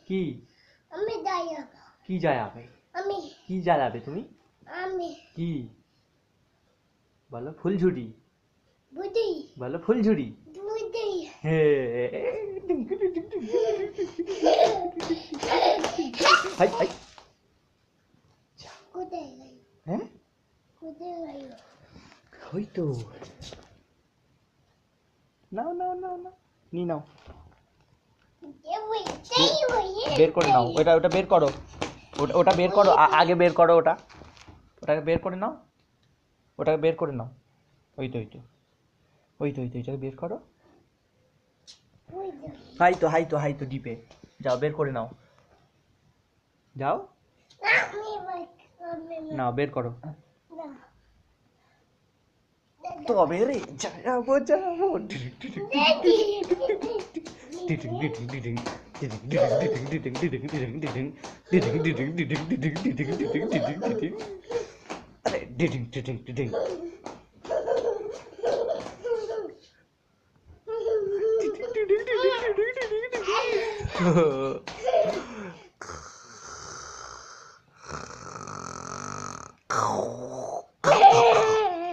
কি কি যাবে কি জ্বালাবে তুমি কি বলো ফুলঝুরি বলো ফুলঝুরি হ্যাঁ ওই তো নাও নাও নাও নাও নি নাও বের করে নাও ওটা ওটা বের করো ওটা বের করো আগে বের করো ওটাকে বের করে নাও ওটাকে বের করে নাও ওই তো এটাকে বের করো হাই তো ডিপে যাও বের করে নাও যাও নাও বের করো তবে রে যাবো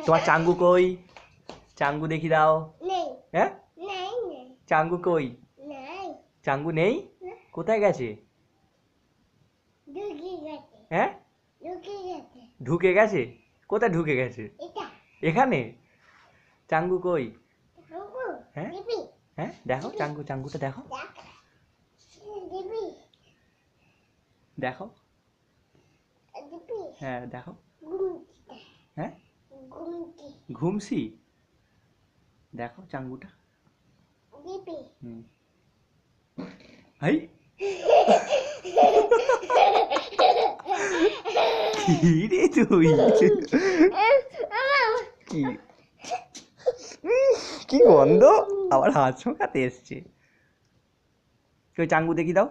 তোমার চাঙ্গু কই চাঙ্গু দেখি দাও হ্যাঁ চাঙ্গু কই চাঙ্গু নেই কোথায় গেছে হ্যাঁ ঢুকে গেছে কোথায় ঢুকে গেছে এখানে চাঙ্গু কই হ্যাঁ হ্যাঁ দেখো চাঙ্গুটা দেখো দেখো হ্যাঁ দেখো হ্যাঁ ঘুমসি দেখো চাঙ্গুটা হাই কি রে তুই কি গন্ধ আবার হাত শোকাতে এসছে কেউ চাঙ্গু দেখি দাও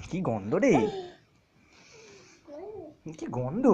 কি গন্ধ রে কি গন্ধ